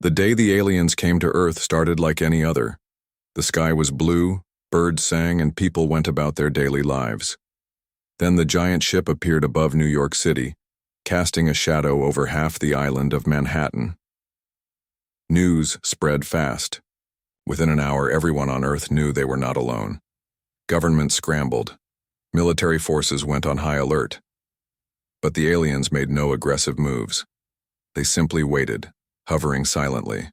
The day the aliens came to Earth started like any other. The sky was blue, birds sang, and people went about their daily lives. Then the giant ship appeared above New York City, casting a shadow over half the island of Manhattan. News spread fast. Within an hour, everyone on Earth knew they were not alone. Governments scrambled. Military forces went on high alert. But the aliens made no aggressive moves. They simply waited, hovering silently.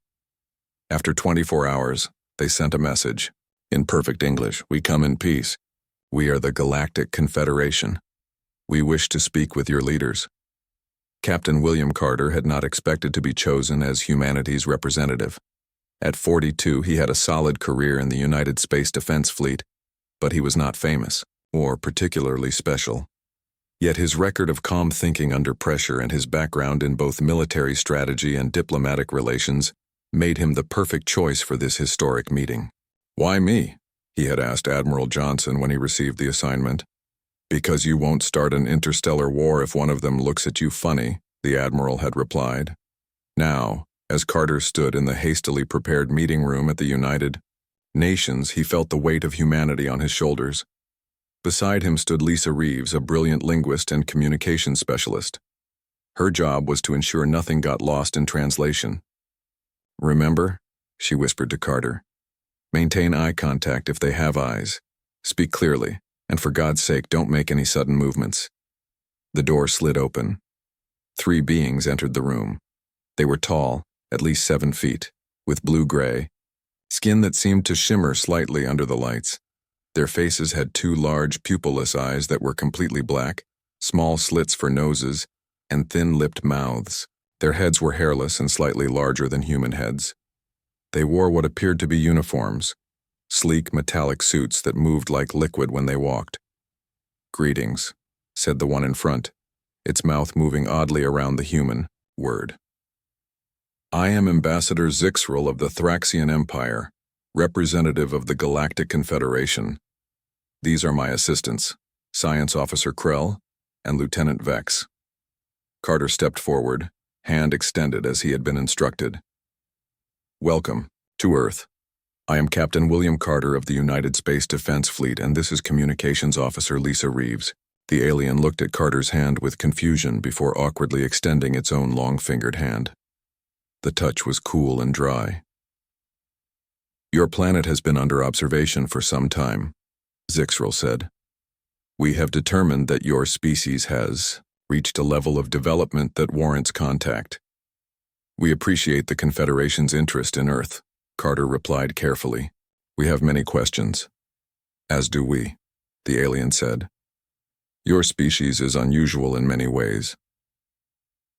After 24 hours, they sent a message. In perfect English, "We come in peace. We are the Galactic Confederation. We wish to speak with your leaders." Captain William Carter had not expected to be chosen as humanity's representative. At 42, he had a solid career in the United States Defense Fleet, but he was not famous, or particularly special. Yet his record of calm thinking under pressure and his background in both military strategy and diplomatic relations made him the perfect choice for this historic meeting. "Why me?" he had asked Admiral Johnson when he received the assignment. "Because you won't start an interstellar war if one of them looks at you funny," the Admiral had replied. Now, as Carter stood in the hastily prepared meeting room at the United Nations, he felt the weight of humanity on his shoulders. Beside him stood Lisa Reeves, a brilliant linguist and communications specialist. Her job was to ensure nothing got lost in translation. "Remember," she whispered to Carter, "maintain eye contact if they have eyes. Speak clearly, and for God's sake, don't make any sudden movements." The door slid open. 3 beings entered the room. They were tall, at least 7 feet, with blue-gray skin that seemed to shimmer slightly under the lights. Their faces had 2 large, pupilless eyes that were completely black, small slits for noses, and thin-lipped mouths. Their heads were hairless and slightly larger than human heads. They wore what appeared to be uniforms, sleek metallic suits that moved like liquid when they walked. "Greetings," said the one in front, its mouth moving oddly around the human word. "I am Ambassador Zixrel of the Thraxian Empire, representative of the Galactic Confederation. These are my assistants, Science Officer Krell and Lieutenant Vex." Carter stepped forward, hand extended as he had been instructed. "Welcome to Earth. I am Captain William Carter of the United States Defense Fleet, and this is Communications Officer Lisa Reeves." The alien looked at Carter's hand with confusion before awkwardly extending its own long-fingered hand. The touch was cool and dry. "Your planet has been under observation for some time," Zixrel said. "We have determined that your species has reached a level of development that warrants contact. We appreciate the Confederation's interest in Earth," Carter replied carefully. "We have many questions." "As do we," the alien said. "Your species is unusual in many ways."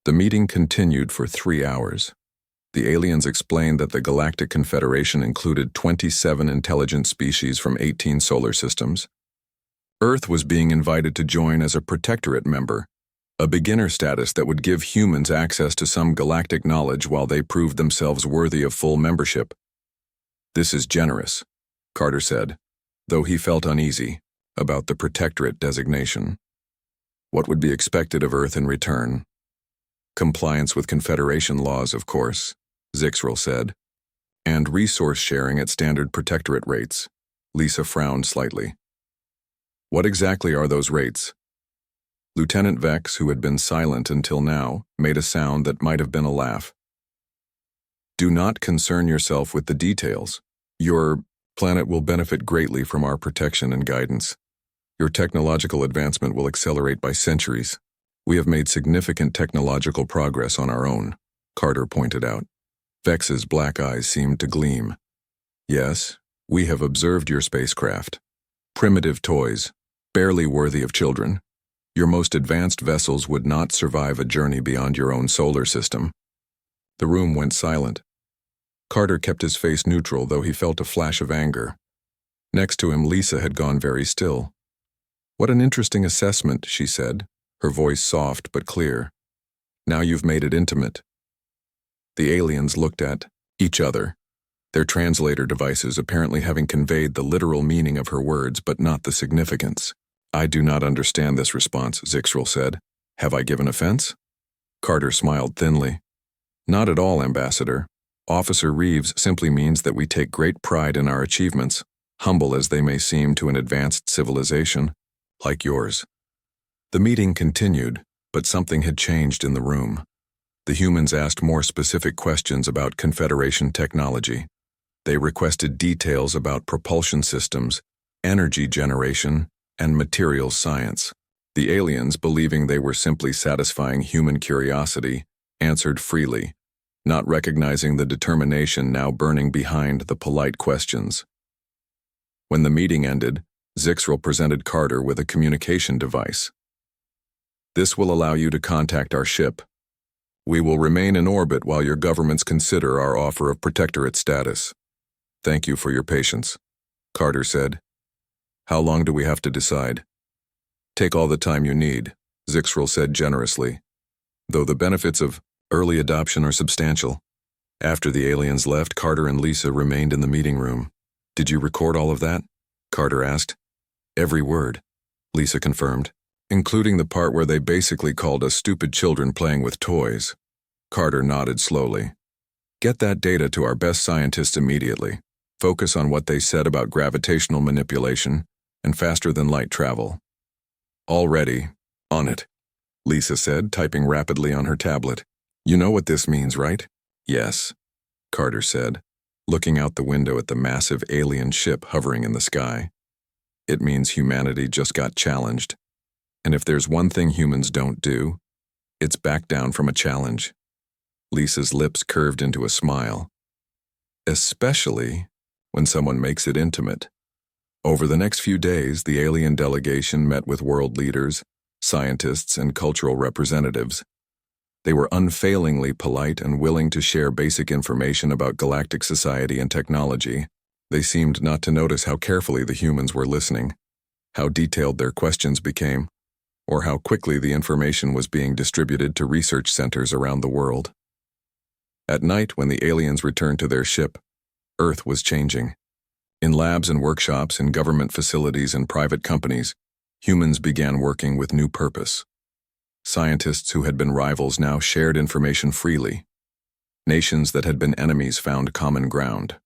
The meeting continued for 3 hours. The aliens explained that the Galactic Confederation included 27 intelligent species from 18 solar systems. Earth was being invited to join as a protectorate member, a beginner status that would give humans access to some galactic knowledge while they proved themselves worthy of full membership. "This is generous," Carter said, though he felt uneasy about the protectorate designation. What would be expected of Earth in return? "Compliance with Confederation laws, of course," Zixrel said, "and resource sharing at standard protectorate rates." Lisa frowned slightly. "What exactly are those rates?" Lieutenant Vex, who had been silent until now, made a sound that might have been a laugh. "Do not concern yourself with the details. Your planet will benefit greatly from our protection and guidance. Your technological advancement will accelerate by centuries. We have made significant technological progress on our own," Carter pointed out. Vex's black eyes seemed to gleam. "Yes, we have observed your spacecraft. Primitive toys, barely worthy of children. Your most advanced vessels would not survive a journey beyond your own solar system." The room went silent. Carter kept his face neutral, though he felt a flash of anger. Next to him, Lisa had gone very still. "What an interesting assessment," she said, her voice soft but clear. "Now you've made it intimate." The aliens looked at each other, their translator devices apparently having conveyed the literal meaning of her words but not the significance. "I do not understand this response," Zixrel said. "Have I given offense?" Carter smiled thinly. "Not at all, Ambassador. Officer Reeves simply means that we take great pride in our achievements, humble as they may seem to an advanced civilization, like yours. The meeting continued, but something had changed in the room. The humans asked more specific questions about Confederation technology. They requested details about propulsion systems, energy generation, and materials science. The aliens, believing they were simply satisfying human curiosity, answered freely, not recognizing the determination now burning behind the polite questions. When the meeting ended, Zixrel presented Carter with a communication device. This will allow you to contact our ship. We will remain in orbit while your governments consider our offer of protectorate status. Thank you for your patience, Carter said. How long do we have to decide? Take all the time you need, Zixrel said generously, though the benefits of early adoption are substantial. After the aliens left, Carter and Lisa remained in the meeting room. Did you record all of that? Carter asked. Every word, Lisa confirmed, including the part where they basically called us stupid children playing with toys. Carter nodded slowly. Get that data to our best scientists immediately. Focus on what they said about gravitational manipulation and faster-than-light travel. Already, on it, Lisa said, typing rapidly on her tablet. You know what this means, right? Yes, Carter said, looking out the window at the massive alien ship hovering in the sky. It means humanity just got challenged. And if there's one thing humans don't do, it's back down from a challenge. Lisa's lips curved into a smile. Especially when someone makes it intimate. Over the next few days, the alien delegation met with world leaders, scientists, and cultural representatives. They were unfailingly polite and willing to share basic information about galactic society and technology. They seemed not to notice how carefully the humans were listening, how detailed their questions became, or how quickly the information was being distributed to research centers around the world. At night, when the aliens returned to their ship, Earth was changing. In labs and workshops, in government facilities and private companies, humans began working with new purpose. Scientists who had been rivals now shared information freely. Nations that had been enemies found common ground.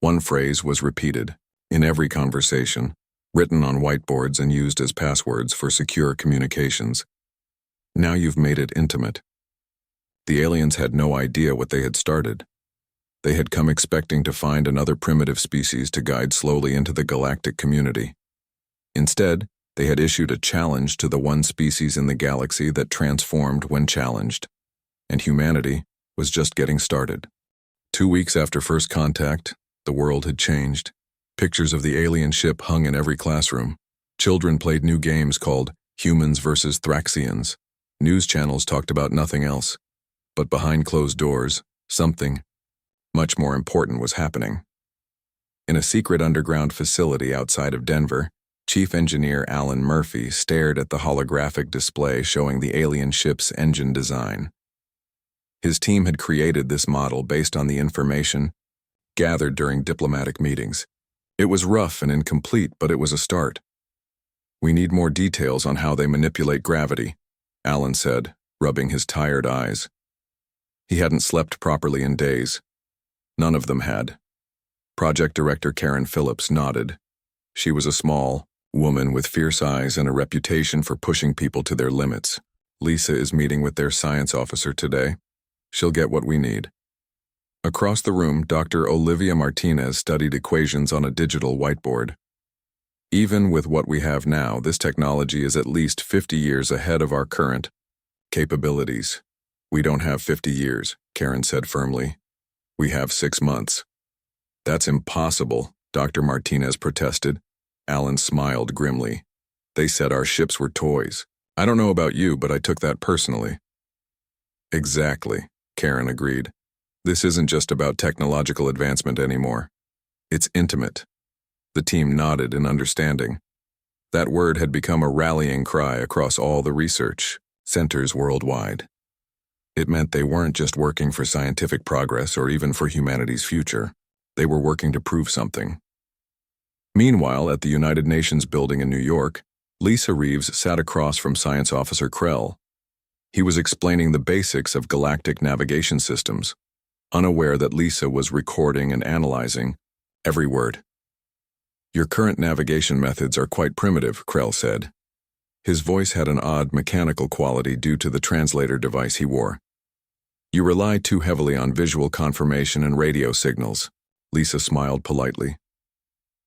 One phrase was repeated, in every conversation, written on whiteboards and used as passwords for secure communications. Now you've made it intimate. The aliens had no idea what they had started. They had come expecting to find another primitive species to guide slowly into the galactic community. Instead, they had issued a challenge to the one species in the galaxy that transformed when challenged, and humanity was just getting started. 2 weeks after first contact, the world had changed. Pictures of the alien ship hung in every classroom. Children played new games called Humans versus Thraxians. News channels talked about nothing else. But behind closed doors, something much more important was happening. In a secret underground facility outside of Denver, Chief Engineer Alan Murphy stared at the holographic display showing the alien ship's engine design. His team had created this model based on the information gathered during diplomatic meetings. It was rough and incomplete, but it was a start. We need more details on how they manipulate gravity, Alan said, rubbing his tired eyes. He hadn't slept properly in days. None of them had. Project Director Karen Phillips nodded. She was a small woman with fierce eyes and a reputation for pushing people to their limits. Lisa is meeting with their science officer today. She'll get what we need. Across the room, Dr. Olivia Martinez studied equations on a digital whiteboard. Even with what we have now, this technology is at least 50 years ahead of our current capabilities. We don't have 50 years, Karen said firmly. We have 6 months. That's impossible, Dr. Martinez protested. Alan smiled grimly. They said our ships were toys. I don't know about you, but I took that personally. Exactly, Karen agreed. This isn't just about technological advancement anymore. It's intimate. The team nodded in understanding. That word had become a rallying cry across all the research centers worldwide. It meant they weren't just working for scientific progress or even for humanity's future. They were working to prove something. Meanwhile, at the United Nations building in New York, Lisa Reeves sat across from Science Officer Krell. He was explaining the basics of galactic navigation systems. unaware that Lisa was recording and analyzing every word. "Your current navigation methods are quite primitive," Krell said. His voice had an odd mechanical quality due to the translator device he wore. "You rely too heavily on visual confirmation and radio signals." Lisa smiled politely.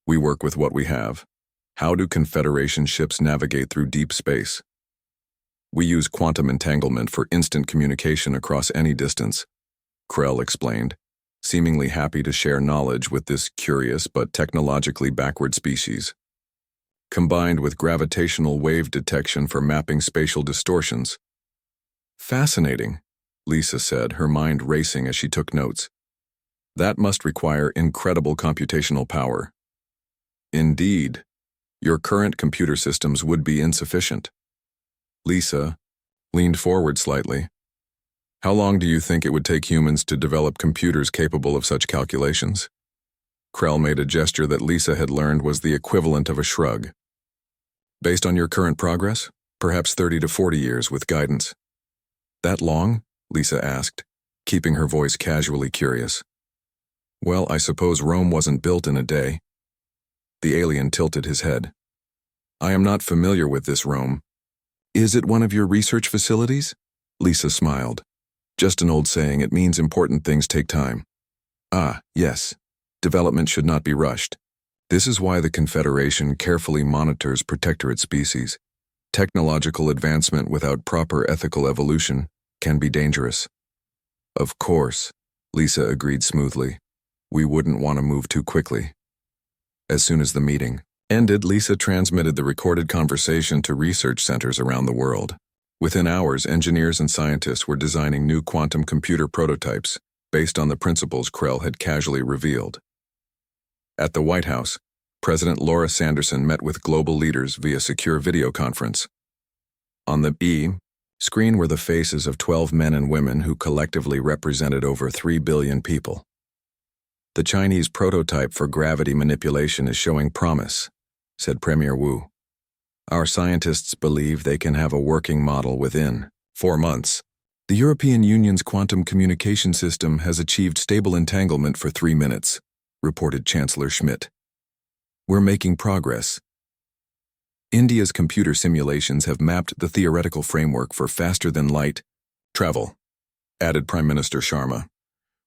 "We work with what we have. How do Confederation ships navigate through deep space? We use quantum entanglement for instant communication across any distance," Krell explained, seemingly happy to share knowledge with this curious but technologically backward species. "Combined with gravitational wave detection for mapping spatial distortions." "Fascinating," Lisa said, her mind racing as she took notes. "That must require incredible computational power." "Indeed. Your current computer systems would be insufficient." Lisa leaned forward slightly. "How long do you think it would take humans to develop computers capable of such calculations?" Krell made a gesture that Lisa had learned was the equivalent of a shrug. "Based on your current progress, perhaps 30 to 40 years with guidance." "That long?" Lisa asked, keeping her voice casually curious. "Well, I suppose Rome wasn't built in a day." The alien tilted his head. "I am not familiar with this Rome." "Is it one of your research facilities?" Lisa smiled. "Just an old saying, it means important things take time." "Ah, yes. Development should not be rushed. This is why the Confederation carefully monitors protectorate species. Technological advancement without proper ethical evolution can be dangerous." "Of course," Lisa agreed smoothly. "We wouldn't want to move too quickly." As soon as the meeting ended, Lisa transmitted the recorded conversation to research centers around the world. Within hours, engineers and scientists were designing new quantum computer prototypes based on the principles Krell had casually revealed. At the White House, President Laura Sanderson met with global leaders via secure video conference. On the screen were the faces of 12 men and women who collectively represented over 3 billion people. "The Chinese prototype for gravity manipulation is showing promise," said Premier Wu. "Our scientists believe they can have a working model within 4 months. The European Union's quantum communication system has achieved stable entanglement for 3 minutes, reported Chancellor Schmidt. We're making progress. India's computer simulations have mapped the theoretical framework for faster-than-light travel," added Prime Minister Sharma.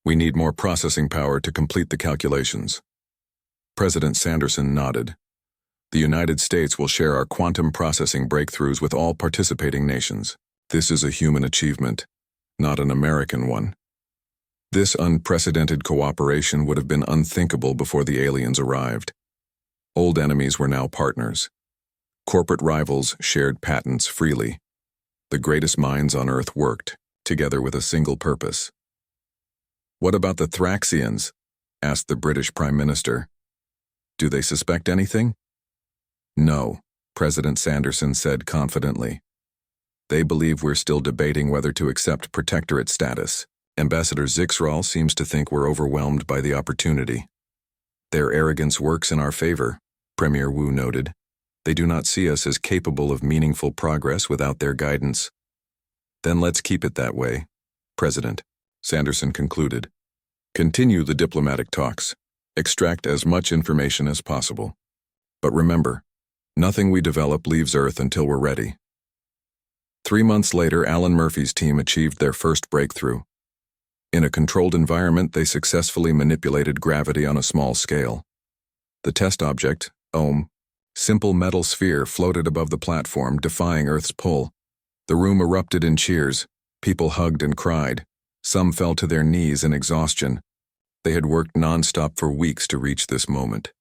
"We need more processing power to complete the calculations." President Sanderson nodded. "The United States will share our quantum processing breakthroughs with all participating nations. This is a human achievement, not an American one. This unprecedented cooperation would have been unthinkable before the aliens arrived. Old enemies were now partners. Corporate rivals shared patents freely. The greatest minds on Earth worked, together with a single purpose." "What about the Thraxians?" asked the British Prime Minister. "Do they suspect anything?" "No," President Sanderson said confidently. "They believe we're still debating whether to accept protectorate status. Ambassador Zixral seems to think we're overwhelmed by the opportunity." "Their arrogance works in our favor," Premier Wu noted. "They do not see us as capable of meaningful progress without their guidance." "Then let's keep it that way, President," Sanderson concluded. "Continue the diplomatic talks. Extract as much information as possible. But remember, nothing we develop leaves Earth until we're ready." 3 months later, Alan Murphy's team achieved their first breakthrough. In a controlled environment, they successfully manipulated gravity on a small scale. The test object, simple metal sphere, floated above the platform, defying Earth's pull. The room erupted in cheers. People hugged and cried. Some fell to their knees in exhaustion. They had worked non-stop for weeks to reach this moment.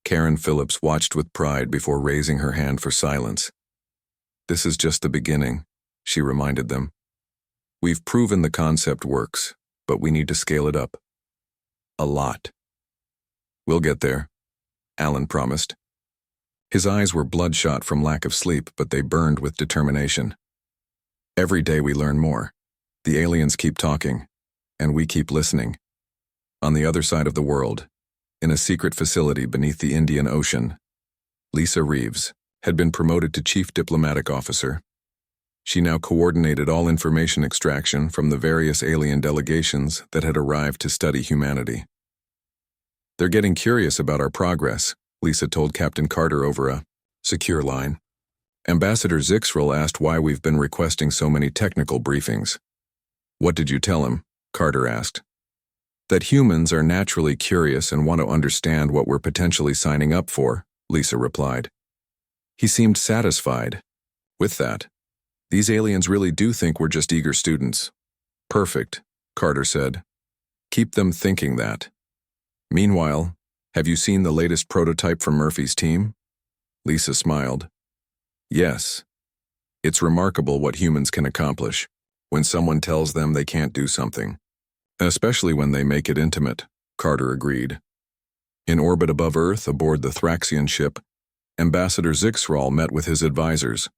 Karen Phillips watched with pride before raising her hand for silence. "This is just the beginning," she reminded them. "We've proven the concept works, but we need to scale it up. A lot." "We'll get there," Alan promised. His eyes were bloodshot from lack of sleep, but they burned with determination. "Every day we learn more. The aliens keep talking, and we keep listening." On the other side of the world, in a secret facility beneath the Indian Ocean, Lisa Reeves had been promoted to Chief Diplomatic Officer. She now coordinated all information extraction from the various alien delegations that had arrived to study humanity. "They're getting curious about our progress," Lisa told Captain Carter over a secure line. "Ambassador Zixrel asked why we've been requesting so many technical briefings." "What did you tell him?" Carter asked. "That humans are naturally curious and want to understand what we're potentially signing up for," Lisa replied. He seemed satisfied with that. "These aliens really do think we're just eager students." "Perfect," Carter said. "Keep them thinking that." "Meanwhile, have you seen the latest prototype from Murphy's team?" Lisa smiled. "Yes. It's remarkable what humans can accomplish when someone tells them they can't do something. Especially when they make it intimate," Carter agreed. In orbit above Earth, aboard the Thraxian ship, Ambassador Zixral met with his advisors.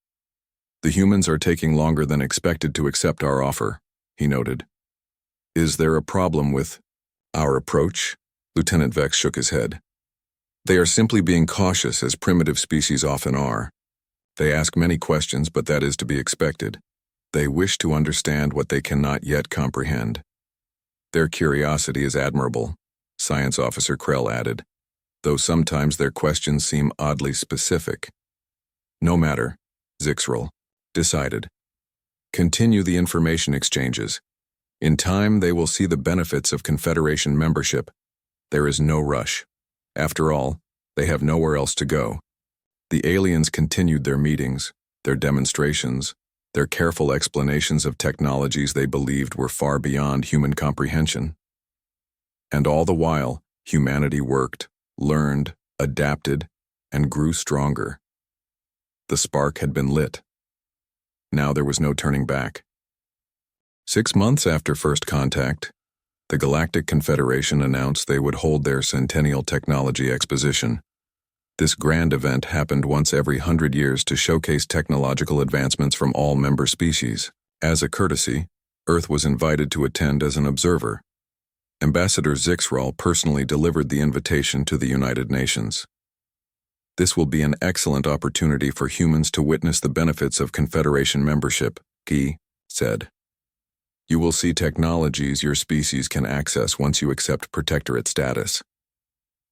"The humans are taking longer than expected to accept our offer," he noted. "Is there a problem with our approach?" Lieutenant Vex shook his head. "They are simply being cautious, as primitive species often are. They ask many questions, but that is to be expected. They wish to understand what they cannot yet comprehend. Their curiosity is admirable," Science Officer Krell added, "though sometimes their questions seem oddly specific." "No matter," Zixrel decided. "Continue the information exchanges. In time, they will see the benefits of Confederation membership. There is no rush. After all, they have nowhere else to go." The aliens continued their meetings, their demonstrations, their careful explanations of technologies they believed were far beyond human comprehension. And all the while, humanity worked, learned, adapted, and grew stronger. The spark had been lit. Now there was no turning back. 6 months after first contact, the Galactic Confederation announced they would hold their Centennial Technology Exposition. This grand event happened once every 100 years to showcase technological advancements from all member species. As a courtesy, Earth was invited to attend as an observer. Ambassador Zixral personally delivered the invitation to the United Nations. "This will be an excellent opportunity for humans to witness the benefits of Confederation membership," Guy said. "You will see technologies your species can access once you accept protectorate status."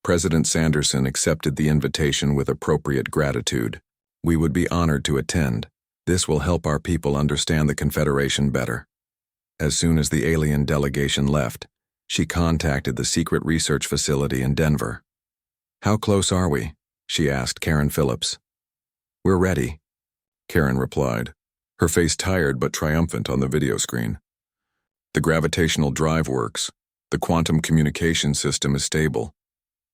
President Sanderson accepted the invitation with appropriate gratitude. "We would be honored to attend. This will help our people understand the Confederation better." As soon as the alien delegation left, she contacted the secret research facility in Denver. "How close are we?" she asked Karen Phillips. "We're ready," Karen replied, her face tired but triumphant on the video screen. "The gravitational drive works, the quantum communication system is stable,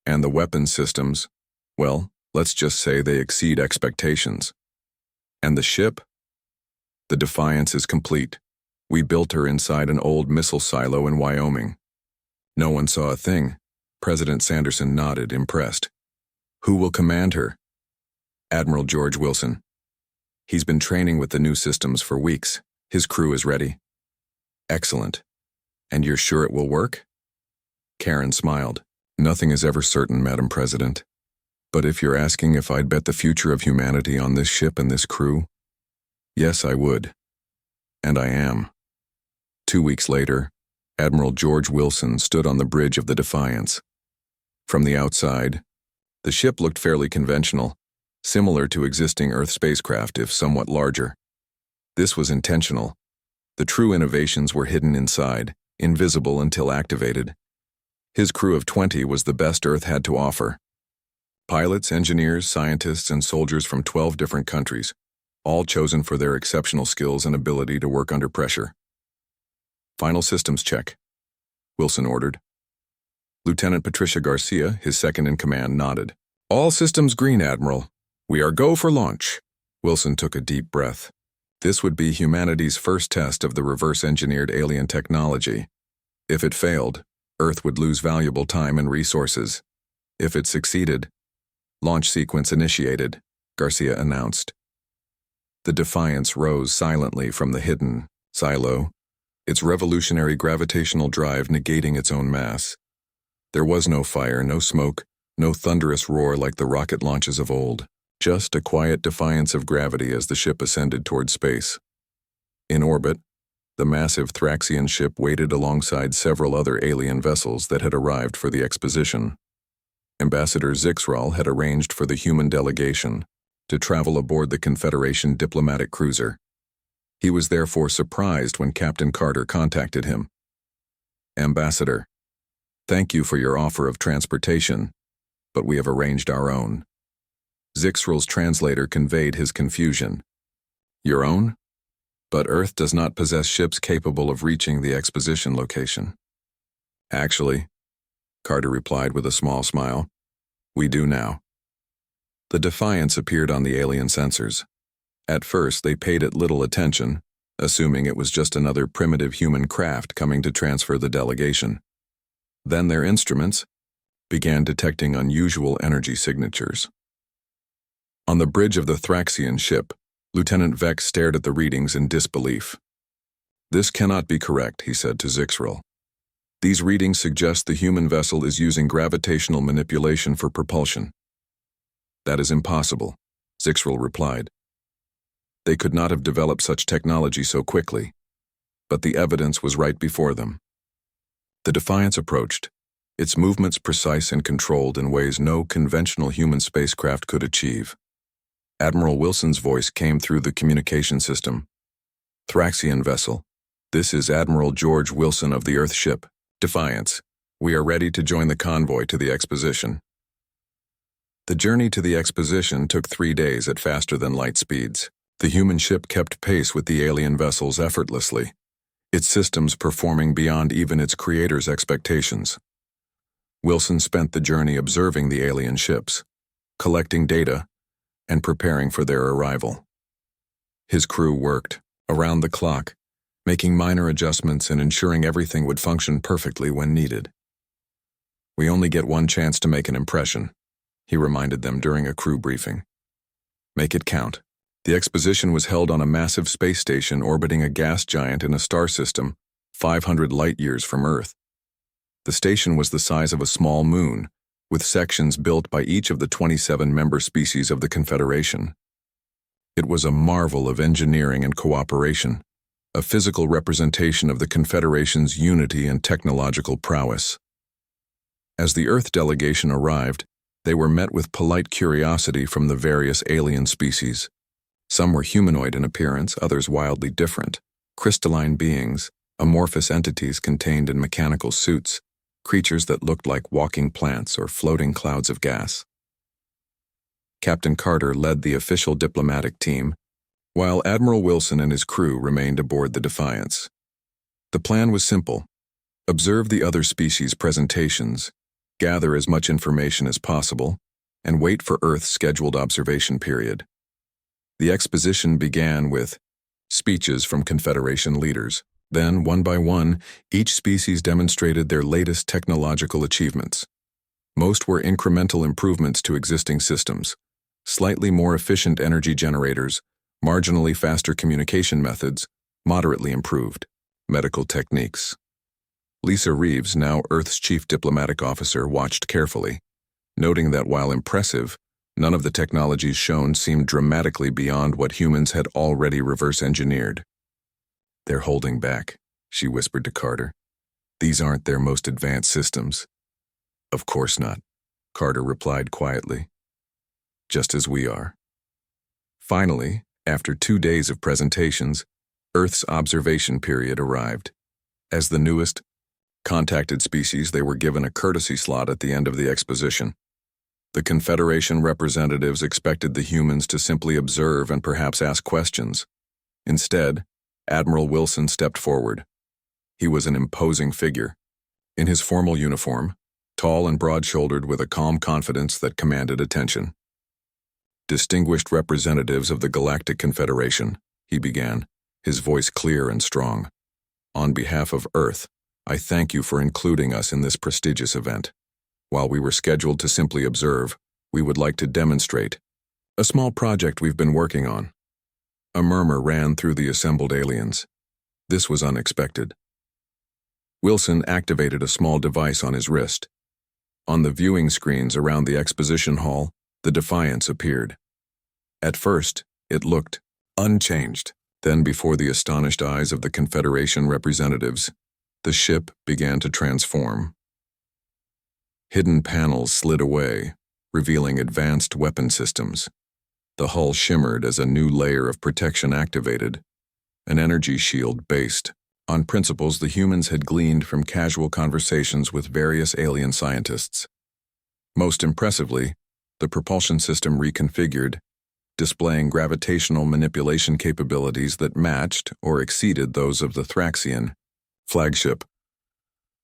and the weapons systems, well, let's just say they exceed expectations. And the ship? The Defiance is complete. We built her inside an old missile silo in Wyoming." "No one saw a thing." President Sanderson nodded, impressed. "Who will command her?" "Admiral George Wilson. He's been training with the new systems for weeks. His crew is ready." "Excellent. And you're sure it will work?" Karen smiled. "Nothing is ever certain, Madam President. But if you're asking if I'd bet the future of humanity on this ship and this crew, yes, I would. And I am." 2 weeks later, Admiral George Wilson stood on the bridge of the Defiance. From the outside, the ship looked fairly conventional, similar to existing Earth spacecraft if somewhat larger. This was intentional. The true innovations were hidden inside, invisible until activated. His crew of 20 was the best Earth had to offer. Pilots, engineers, scientists, and soldiers from 12 different countries, all chosen for their exceptional skills and ability to work under pressure. "Final systems check," Wilson ordered. Lieutenant Patricia Garcia, his second-in-command, nodded. "All systems green, Admiral. We are go for launch." Wilson took a deep breath. This would be humanity's first test of the reverse-engineered alien technology. If it failed, Earth would lose valuable time and resources. If it succeeded, launch sequence initiated, Garcia announced. The Defiance rose silently from the hidden silo, its revolutionary gravitational drive negating its own mass. There was no fire, no smoke, no thunderous roar like the rocket launches of old, just a quiet defiance of gravity as the ship ascended toward space. In orbit, the massive Thraxian ship waited alongside several other alien vessels that had arrived for the exposition. Ambassador Zixral had arranged for the human delegation to travel aboard the Confederation diplomatic cruiser. He was therefore surprised when Captain Carter contacted him. "Ambassador, thank you for your offer of transportation, but we have arranged our own." Zixral's translator conveyed his confusion. "Your own? But Earth does not possess ships capable of reaching the exposition location." "Actually," Carter replied with a small smile, "we do now." The Defiance appeared on the alien sensors. At first, they paid it little attention, assuming it was just another primitive human craft coming to transfer the delegation. Then their instruments began detecting unusual energy signatures. On the bridge of the Thraxian ship, Lieutenant Vex stared at the readings in disbelief. "This cannot be correct," he said to Zixral. "These readings suggest the human vessel is using gravitational manipulation for propulsion." "That is impossible," Zixral replied. "They could not have developed such technology so quickly." But the evidence was right before them. The Defiance approached, its movements precise and controlled in ways no conventional human spacecraft could achieve. Admiral Wilson's voice came through the communication system. "Thraxian vessel, this is Admiral George Wilson of the Earth ship, Defiance. We are ready to join the convoy to the exposition." The journey to the exposition took 3 days at faster than light speeds. The human ship kept pace with the alien vessels effortlessly, its systems performing beyond even its creator's expectations. Wilson spent the journey observing the alien ships, collecting data, and preparing for their arrival. His crew worked around the clock, making minor adjustments and ensuring everything would function perfectly when needed. "We only get one chance to make an impression," he reminded them during a crew briefing. "Make it count." The exposition was held on a massive space station orbiting a gas giant in a star system 500 light-years from Earth. The station was the size of a small moon, with sections built by each of the 27 member species of the Confederation. It was a marvel of engineering and cooperation, a physical representation of the Confederation's unity and technological prowess. As the Earth delegation arrived, they were met with polite curiosity from the various alien species. Some were humanoid in appearance, others wildly different, crystalline beings, amorphous entities contained in mechanical suits, creatures that looked like walking plants or floating clouds of gas. Captain Carter led the official diplomatic team, while Admiral Wilson and his crew remained aboard the Defiance. The plan was simple: observe the other species' presentations, gather as much information as possible, and wait for Earth's scheduled observation period. The exposition began with speeches from Confederation leaders. Then, one by one, each species demonstrated their latest technological achievements. Most were incremental improvements to existing systems, slightly more efficient energy generators, marginally faster communication methods, moderately improved medical techniques. Lisa Reeves, now Earth's chief diplomatic officer, watched carefully, noting that while impressive, none of the technologies shown seemed dramatically beyond what humans had already reverse-engineered. "They're holding back," she whispered to Carter. "These aren't their most advanced systems." "Of course not," Carter replied quietly. "Just as we are." Finally, after 2 days of presentations, Earth's observation period arrived. As the newest, contacted species, they were given a courtesy slot at the end of the exposition. The Confederation representatives expected the humans to simply observe and perhaps ask questions. Instead, Admiral Wilson stepped forward. He was an imposing figure. In his formal uniform, tall and broad-shouldered with a calm confidence that commanded attention. "Distinguished representatives of the Galactic Confederation," he began, his voice clear and strong. "On behalf of Earth, I thank you for including us in this prestigious event. While we were scheduled to simply observe, we would like to demonstrate a small project we've been working on." A murmur ran through the assembled aliens. This was unexpected. Wilson activated a small device on his wrist. On the viewing screens around the exposition hall, the Defiance appeared. At first, it looked unchanged. Then, before the astonished eyes of the Confederation representatives, the ship began to transform. Hidden panels slid away, revealing advanced weapon systems. The hull shimmered as a new layer of protection activated, an energy shield based on principles the humans had gleaned from casual conversations with various alien scientists. Most impressively, the propulsion system reconfigured, displaying gravitational manipulation capabilities that matched or exceeded those of the Thraxian flagship.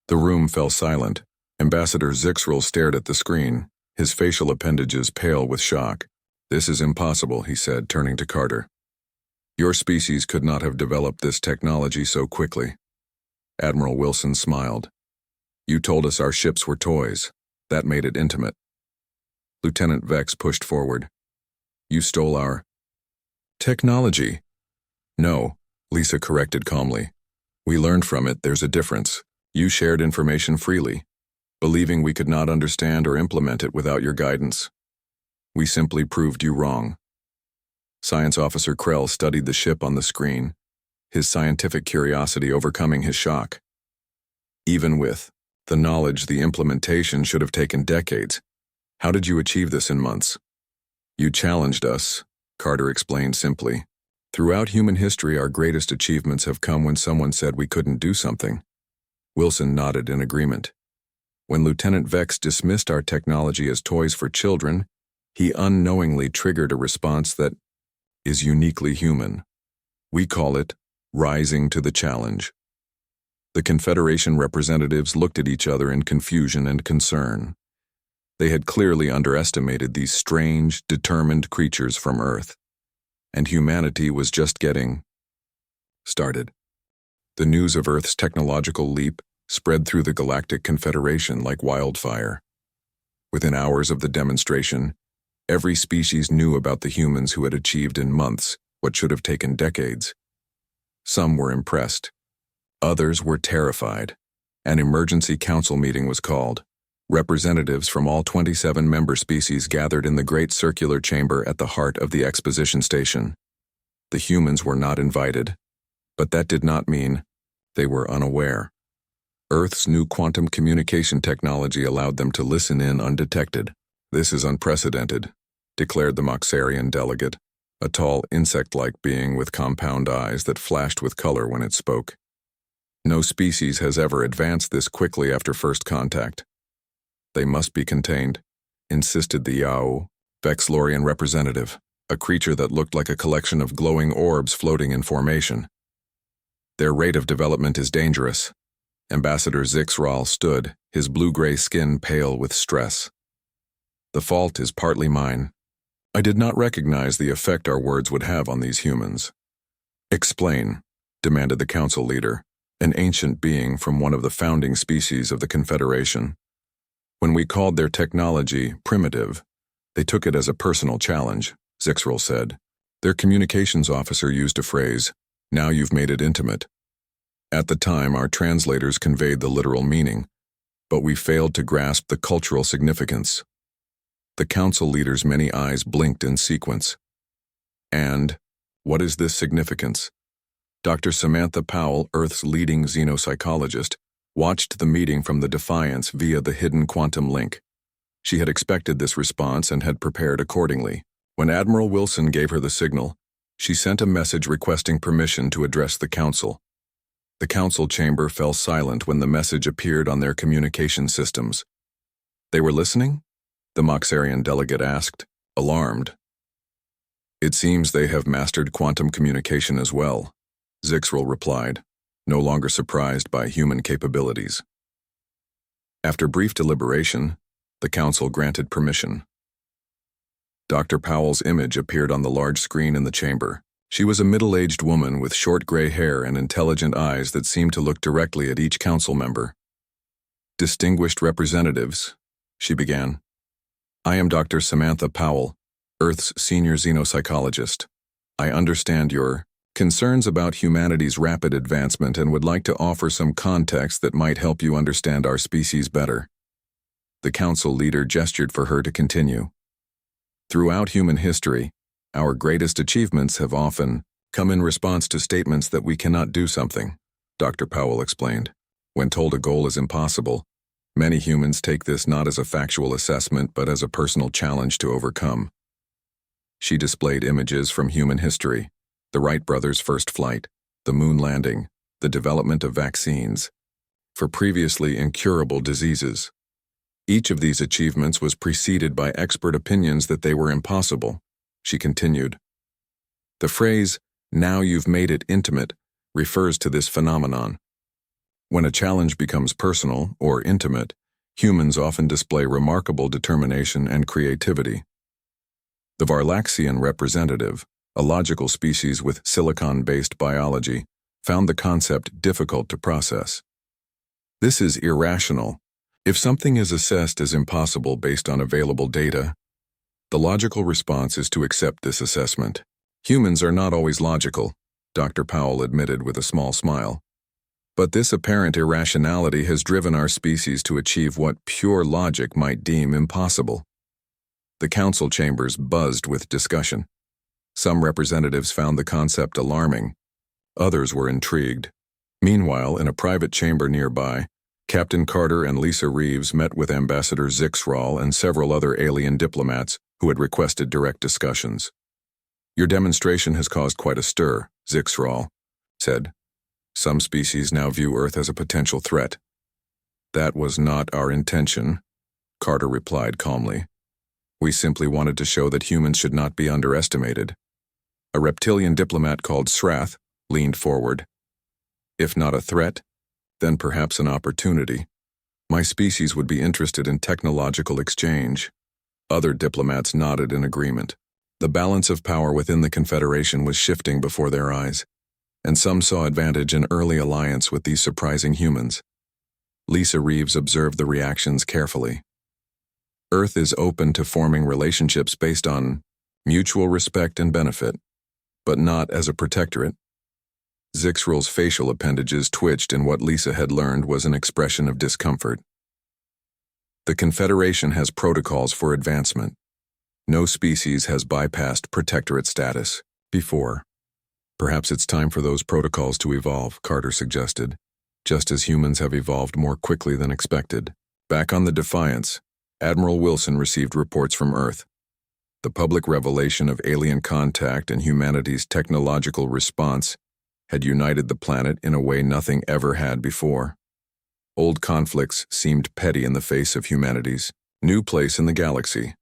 The room fell silent. Ambassador Zixrel stared at the screen, his facial appendages pale with shock. "This is impossible," he said, turning to Carter. "Your species could not have developed this technology so quickly." Admiral Wilson smiled. "You told us our ships were toys. That made it intimate." Lieutenant Vex pushed forward. "You stole our technology." "No," Lisa corrected calmly. "We learned from it there's a difference. You shared information freely, believing we could not understand or implement it without your guidance. We simply proved you wrong." Science Officer Krell studied the ship on the screen, his scientific curiosity overcoming his shock. "Even with the knowledge, the implementation should have taken decades. How did you achieve this in months?" "You challenged us," Carter explained simply. "Throughout human history, our greatest achievements have come when someone said we couldn't do something." Wilson nodded in agreement. When Lieutenant Vex dismissed our technology as toys for children, he unknowingly triggered a response that is uniquely human. We call it rising to the challenge. The Confederation representatives looked at each other in confusion and concern. They had clearly underestimated these strange, determined creatures from Earth, and humanity was just getting started. The news of Earth's technological leap spread through the Galactic Confederation like wildfire. Within hours of the demonstration, every species knew about the humans who had achieved in months what should have taken decades. Some were impressed. Others were terrified. An emergency council meeting was called. Representatives from all 27 member species gathered in the great circular chamber at the heart of the exposition station. The humans were not invited, but that did not mean they were unaware. Earth's new quantum communication technology allowed them to listen in undetected. "This is unprecedented," declared the Moxarian delegate, a tall insect-like being with compound eyes that flashed with color when it spoke. "No species has ever advanced this quickly after first contact." "They must be contained," insisted the Yao, Vexlorian representative, a creature that looked like a collection of glowing orbs floating in formation. "Their rate of development is dangerous." Ambassador Zixral stood, his blue-gray skin pale with stress. "The fault is partly mine. I did not recognize the effect our words would have on these humans." "Explain," demanded the council leader, an ancient being from one of the founding species of the Confederation. "When we called their technology primitive, they took it as a personal challenge," Zixral said. "Their communications officer used a phrase, 'Now you've made it intimate.' At the time, our translators conveyed the literal meaning, but we failed to grasp the cultural significance." The council leader's many eyes blinked in sequence. "And what is this significance?" Dr. Samantha Powell, Earth's leading xenopsychologist, watched the meeting from the Defiance via the hidden quantum link. She had expected this response and had prepared accordingly. When Admiral Wilson gave her the signal, she sent a message requesting permission to address the council. The council chamber fell silent when the message appeared on their communication systems. "They were listening?" the Moxarian delegate asked, alarmed. "It seems they have mastered quantum communication as well," Zixrel replied, no longer surprised by human capabilities. After brief deliberation, the council granted permission. Dr. Powell's image appeared on the large screen in the chamber. She was a middle-aged woman with short gray hair and intelligent eyes that seemed to look directly at each council member. "Distinguished representatives," she began. "I am Dr. Samantha Powell, Earth's senior xenopsychologist. I understand your concerns about humanity's rapid advancement and would like to offer some context that might help you understand our species better." The council leader gestured for her to continue. "Throughout human history, our greatest achievements have often come in response to statements that we cannot do something, Dr. Powell explained. When told a goal is impossible, many humans take this not as a factual assessment but as a personal challenge to overcome. She displayed images from human history, the Wright brothers' first flight, the moon landing, the development of vaccines for previously incurable diseases. Each of these achievements was preceded by expert opinions that they were impossible. She continued. The phrase, "now you've made it intimate," refers to this phenomenon. When a challenge becomes personal or intimate, humans often display remarkable determination and creativity. The Varlaxian representative, a logical species with silicon-based biology, found the concept difficult to process. This is irrational. If something is assessed as impossible based on available data, the logical response is to accept this assessment. Humans are not always logical, Dr. Powell admitted with a small smile. But this apparent irrationality has driven our species to achieve what pure logic might deem impossible. The council chambers buzzed with discussion. Some representatives found the concept alarming. Others were intrigued. Meanwhile, in a private chamber nearby, Captain Carter and Lisa Reeves met with Ambassador Zixral and several other alien diplomats who had requested direct discussions. Your demonstration has caused quite a stir, Zixral said. Some species now view Earth as a potential threat. That was not our intention, Carter replied calmly. We simply wanted to show that humans should not be underestimated. A reptilian diplomat called Srath leaned forward. If not a threat, then perhaps an opportunity. My species would be interested in technological exchange. Other diplomats nodded in agreement. The balance of power within the Confederation was shifting before their eyes, and some saw advantage in early alliance with these surprising humans. Lisa Reeves observed the reactions carefully. Earth is open to forming relationships based on mutual respect and benefit, but not as a protectorate. Zixral's facial appendages twitched in what Lisa had learned was an expression of discomfort. The Confederation has protocols for advancement. No species has bypassed protectorate status before. Perhaps it's time for those protocols to evolve, Carter suggested, just as humans have evolved more quickly than expected. Back on the Defiance, Admiral Wilson received reports from Earth. The public revelation of alien contact and humanity's technological response had united the planet in a way nothing ever had before. Old conflicts seemed petty in the face of humanity's new place in the galaxy.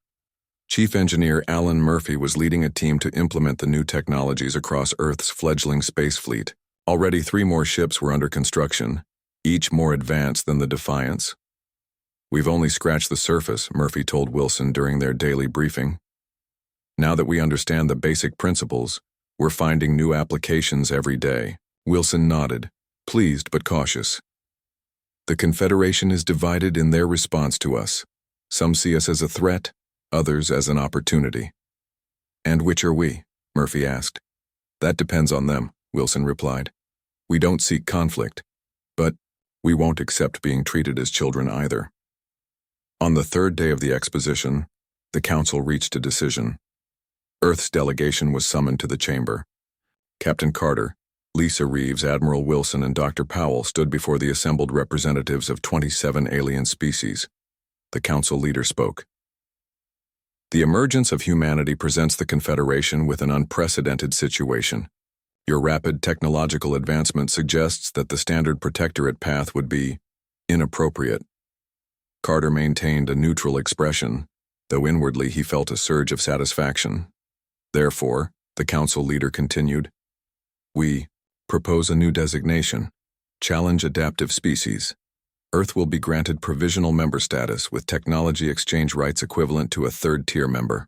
Chief Engineer Alan Murphy was leading a team to implement the new technologies across Earth's fledgling space fleet. Already 3 more ships were under construction, each more advanced than the Defiance. We've only scratched the surface, Murphy told Wilson during their daily briefing. Now that we understand the basic principles, we're finding new applications every day. Wilson nodded, pleased but cautious. The Confederation is divided in their response to us. Some see us as a threat, others as an opportunity. And which are we? Murphy asked. That depends on them, Wilson replied. We don't seek conflict, but we won't accept being treated as children either. On the 3rd day of the exposition, the Council reached a decision. Earth's delegation was summoned to the chamber. Captain Carter, Lisa Reeves, Admiral Wilson, and Dr. Powell stood before the assembled representatives of 27 alien species. The Council leader spoke. The emergence of humanity presents the Confederation with an unprecedented situation. Your rapid technological advancement suggests that the standard protectorate path would be inappropriate. Carter maintained a neutral expression, though inwardly he felt a surge of satisfaction. Therefore, the Council leader continued, we propose a new designation, Challenge Adaptive Species. Earth will be granted provisional member status with technology exchange rights equivalent to a 3rd-tier member.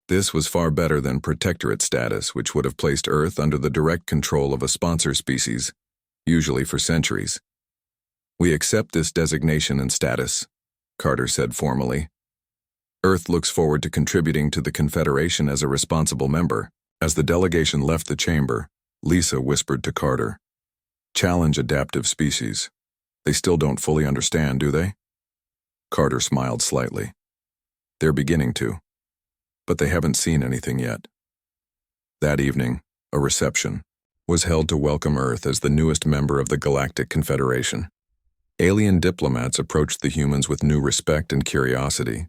This was far better than protectorate status, which would have placed Earth under the direct control of a sponsor species, usually for centuries. We accept this designation and status, Carter said formally. Earth looks forward to contributing to the Confederation as a responsible member. As the delegation left the chamber, Lisa whispered to Carter, Challenge adaptive species. They still don't fully understand, do they? Carter smiled slightly. They're beginning to, but they haven't seen anything yet. That evening, a reception, was held to welcome Earth as the newest member of the Galactic Confederation. Alien diplomats approached the humans with new respect and curiosity.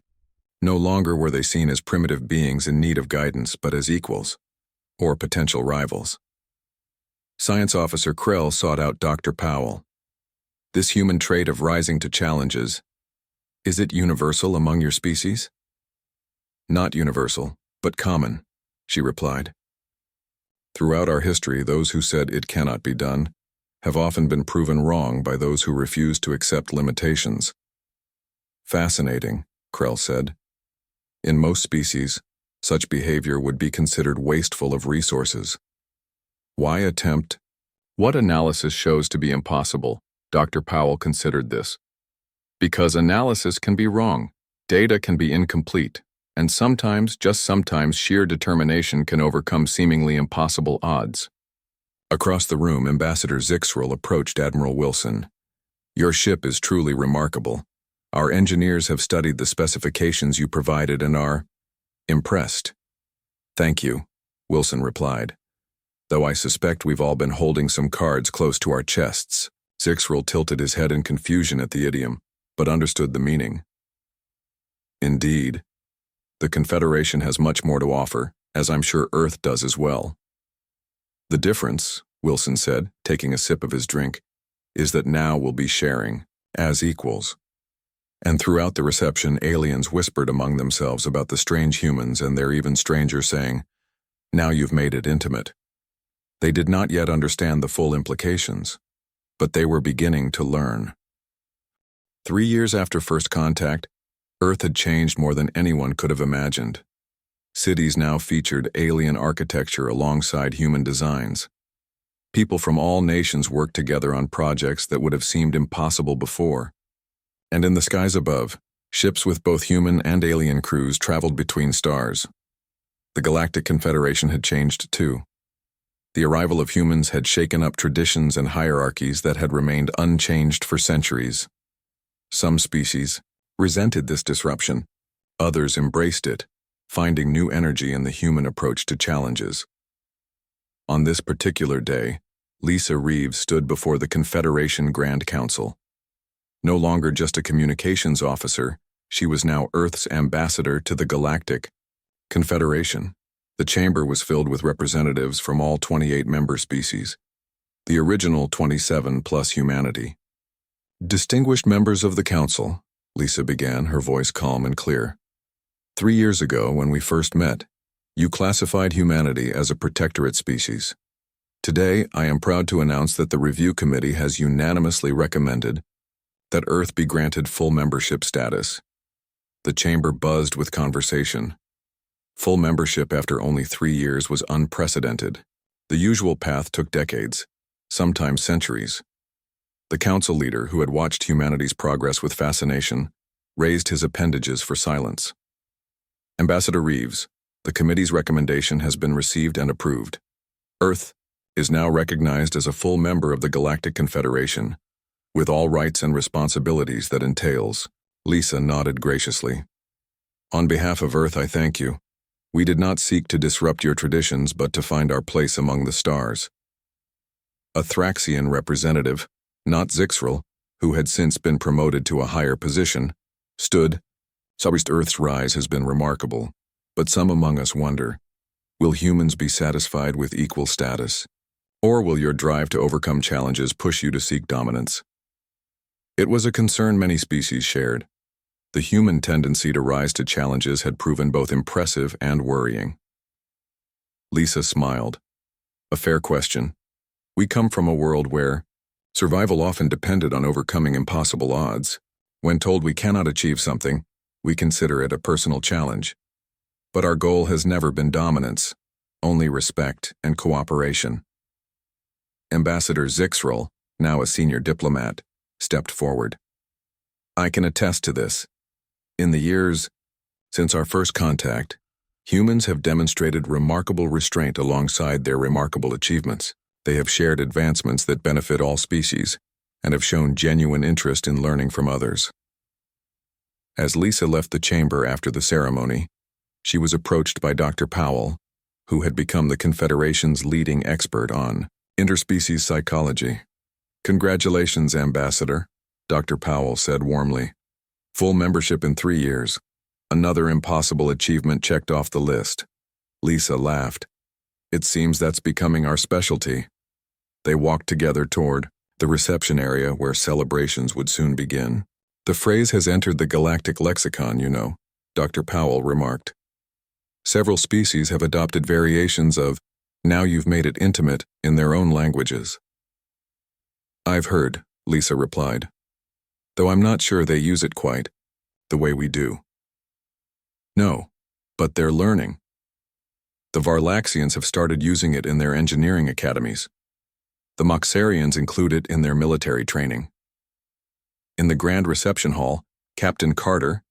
No longer were they seen as primitive beings in need of guidance, but as equals, or potential rivals. Science Officer Krell sought out Dr. Powell. This human trait of rising to challenges, is it universal among your species? Not universal, but common, she replied. Throughout our history, those who said it cannot be done have often been proven wrong by those who refuse to accept limitations. Fascinating, Krell said. In most species, such behavior would be considered wasteful of resources. Why attempt? What analysis shows to be impossible? Dr. Powell considered this. Because analysis can be wrong, data can be incomplete, and sometimes, just sometimes, sheer determination can overcome seemingly impossible odds. Across the room, Ambassador Zixrel approached Admiral Wilson. Your ship is truly remarkable. Our engineers have studied the specifications you provided and are impressed. Thank you, Wilson replied. Though I suspect we've all been holding some cards close to our chests. Zixrel tilted his head in confusion at the idiom, but understood the meaning. Indeed. The Confederation has much more to offer, as I'm sure Earth does as well. The difference, Wilson said, taking a sip of his drink, is that now we'll be sharing, as equals. And throughout the reception, aliens whispered among themselves about the strange humans and their even stranger saying, now you've made it intimate. They did not yet understand the full implications, but they were beginning to learn. 3 years after first contact, Earth had changed more than anyone could have imagined. Cities now featured alien architecture alongside human designs. People from all nations worked together on projects that would have seemed impossible before. And in the skies above, ships with both human and alien crews traveled between stars. The Galactic Confederation had changed too. The arrival of humans had shaken up traditions and hierarchies that had remained unchanged for centuries. Some species resented this disruption. Others embraced it, finding new energy in the human approach to challenges. On this particular day, Lisa Reeves stood before the Confederation Grand Council. No longer just a communications officer, she was now Earth's ambassador to the Galactic Confederation. The chamber was filled with representatives from all 28 member species, the original 27 plus humanity. Distinguished members of the council, Lisa began, her voice calm and clear. 3 years ago, when we first met, you classified humanity as a protectorate species. Today, I am proud to announce that the review committee has unanimously recommended that Earth be granted full membership status. The chamber buzzed with conversation. Full membership after only 3 years was unprecedented. The usual path took decades, sometimes centuries. The council leader, who had watched humanity's progress with fascination, raised his appendages for silence. Ambassador Reeves, the committee's recommendation has been received and approved. Earth is now recognized as a full member of the Galactic Confederation, with all rights and responsibilities that entails. Lisa nodded graciously. On behalf of Earth, I thank you. We did not seek to disrupt your traditions, but to find our place among the stars. A Thraxian representative, not Zixrel, who had since been promoted to a higher position, stood. Earth's rise has been remarkable, but some among us wonder, will humans be satisfied with equal status? Or will your drive to overcome challenges push you to seek dominance? It was a concern many species shared. The human tendency to rise to challenges had proven both impressive and worrying. Lisa smiled. A fair question. We come from a world where survival often depended on overcoming impossible odds. When told we cannot achieve something, we consider it a personal challenge. But our goal has never been dominance, only respect and cooperation. Ambassador Zixrel, now a senior diplomat, stepped forward. I can attest to this. In the years since our first contact, humans have demonstrated remarkable restraint alongside their remarkable achievements. They have shared advancements that benefit all species and have shown genuine interest in learning from others. As Lisa left the chamber after the ceremony, she was approached by Dr. Powell, who had become the Confederation's leading expert on interspecies psychology. "Congratulations, Ambassador," Dr. Powell said warmly. "Full membership in 3 years. Another impossible achievement checked off the list." Lisa laughed. "It seems that's becoming our specialty." They walked together toward the reception area where celebrations would soon begin. "The phrase has entered the galactic lexicon, you know," Dr. Powell remarked. "Several species have adopted variations of 'now you've made it intimate' in their own languages." "I've heard," Lisa replied, "though I'm not sure they use it quite the way we do." "No, but they're learning. The Varlaxians have started using it in their engineering academies. The Moxarians include it in their military training." In the grand reception hall, Captain Carter,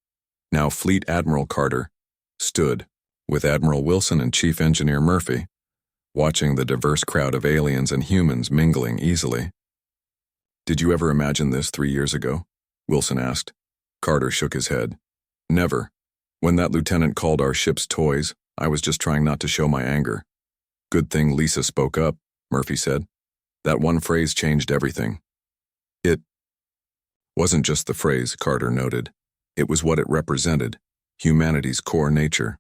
now Fleet Admiral Carter, stood, with Admiral Wilson and Chief Engineer Murphy, watching the diverse crowd of aliens and humans mingling easily. "Did you ever imagine this 3 years ago?" Wilson asked. Carter shook his head. "Never. When that lieutenant called our ships toys, I was just trying not to show my anger." "Good thing Lisa spoke up," Murphy said. "That one phrase changed everything." "It wasn't just the phrase," Carter noted. "It was what it represented, humanity's core nature.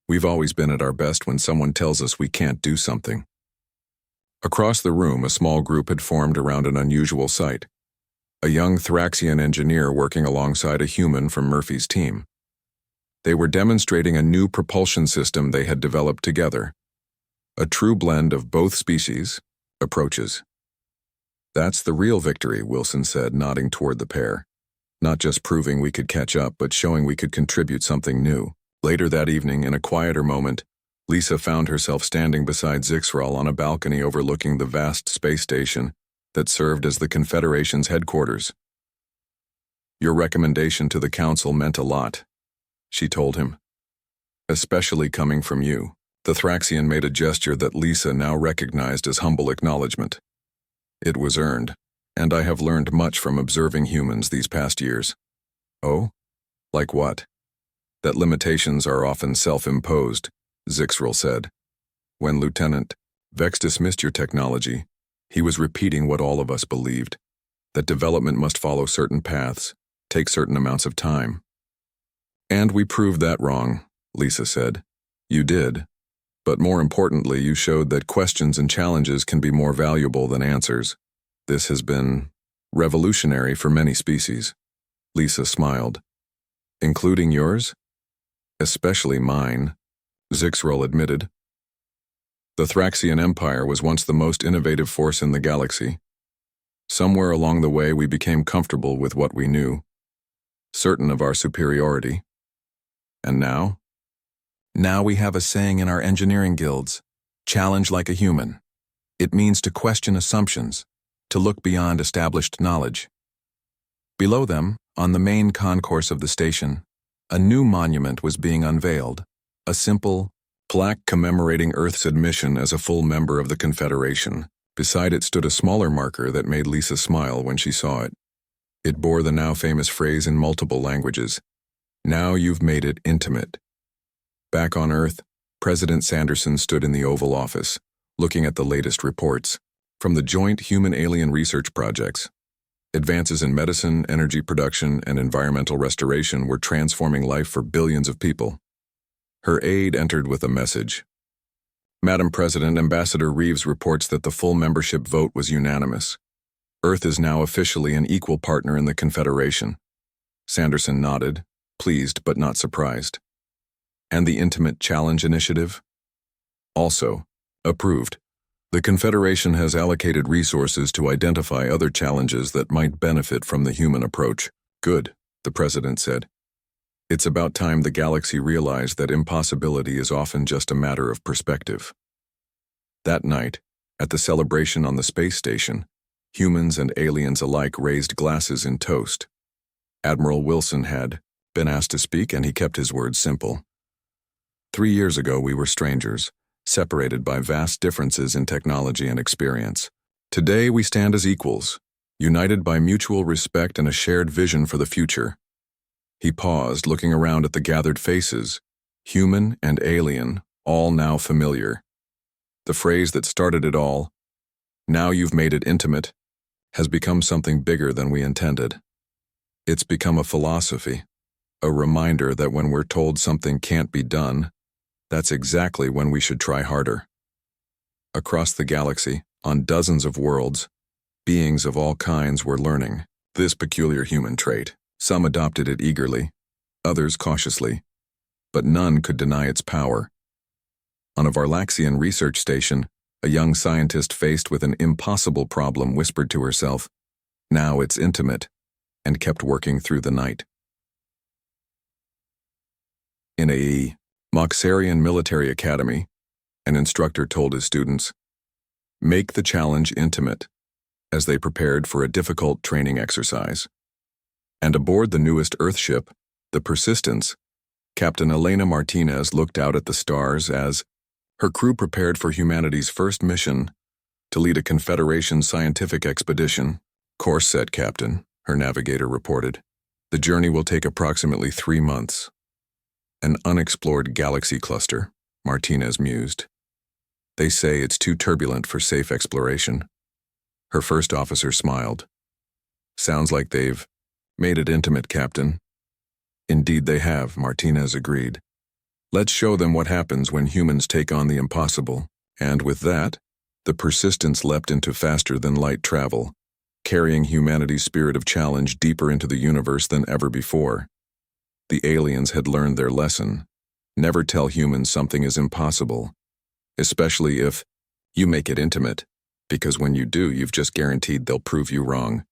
We've always been at our best when someone tells us we can't do something." Across the room, a small group had formed around an unusual sight. A young Thraxian engineer working alongside a human from Murphy's team. They were demonstrating a new propulsion system they had developed together. A true blend of both species' approaches. "That's the real victory," Wilson said, nodding toward the pair. "Not just proving we could catch up, but showing we could contribute something new." Later that evening, in a quieter moment, Lisa found herself standing beside Zixral on a balcony overlooking the vast space station that served as the Confederation's headquarters. "Your recommendation to the Council meant a lot," she told him. "Especially coming from you." The Thraxian made a gesture that Lisa now recognized as humble acknowledgement. "It was earned, and I have learned much from observing humans these past years." "Oh? Like what?" "That limitations are often self-imposed," Zixral said. "When Lieutenant Vex dismissed your technology, he was repeating what all of us believed, that development must follow certain paths, take certain amounts of time." "And we proved that wrong," Lisa said. "You did. But more importantly, you showed that questions and challenges can be more valuable than answers. This has been revolutionary for many species." Lisa smiled. "Including yours?" "Especially mine," Zixral admitted. "The Thraxian Empire was once the most innovative force in the galaxy. Somewhere along the way we became comfortable with what we knew, certain of our superiority. And now? Now we have a saying in our engineering guilds, 'Challenge like a human.' It means to question assumptions, to look beyond established knowledge." Below them, on the main concourse of the station, a new monument was being unveiled, a simple plaque commemorating Earth's admission as a full member of the Confederation. Beside it stood a smaller marker that made Lisa smile when she saw it. It bore the now famous phrase in multiple languages, "Now you've made it intimate." Back on Earth, President Sanderson stood in the Oval Office, looking at the latest reports from the joint human-alien research projects. Advances in medicine, energy production, and environmental restoration were transforming life for billions of people. Her aide entered with a message. "Madam President, Ambassador Reeves reports that the full membership vote was unanimous. Earth is now officially an equal partner in the Confederation." Sanderson nodded, pleased but not surprised. "And the Intimate Challenge Initiative?" "Also approved. The Confederation has allocated resources to identify other challenges that might benefit from the human approach." "Good," the President said. "It's about time the galaxy realized that impossibility is often just a matter of perspective." That night, at the celebration on the space station, humans and aliens alike raised glasses in toast. Admiral Wilson had been asked to speak, and he kept his words simple. "3 years ago we were strangers, separated by vast differences in technology and experience. Today we stand as equals, united by mutual respect and a shared vision for the future." He paused, looking around at the gathered faces, human and alien, all now familiar. The phrase that started it all, "Now you've made it intimate," has become something bigger than we intended. It's become a philosophy, a reminder that when we're told something can't be done, that's exactly when we should try harder. Across the galaxy, on dozens of worlds, beings of all kinds were learning this peculiar human trait. Some adopted it eagerly, others cautiously, but none could deny its power. On a Varlaxian research station, a young scientist faced with an impossible problem whispered to herself, "Now it's intimate," and kept working through the night. In a Moxarian military academy, an instructor told his students, "Make the challenge intimate," as they prepared for a difficult training exercise. And aboard the newest Earthship, the Persistence, Captain Elena Martinez looked out at the stars as her crew prepared for humanity's first mission to lead a Confederation scientific expedition. "Course set, Captain," her navigator reported. "The journey will take approximately 3 months. An unexplored galaxy cluster," Martinez mused. "They say it's too turbulent for safe exploration." Her first officer smiled. "Sounds like they've made it intimate, Captain." "Indeed they have," Martinez agreed. "Let's show them what happens when humans take on the impossible." And with that, the Persistence leapt into faster-than-light travel, carrying humanity's spirit of challenge deeper into the universe than ever before. The aliens had learned their lesson. Never tell humans something is impossible, especially if you make it intimate, because when you do, you've just guaranteed they'll prove you wrong.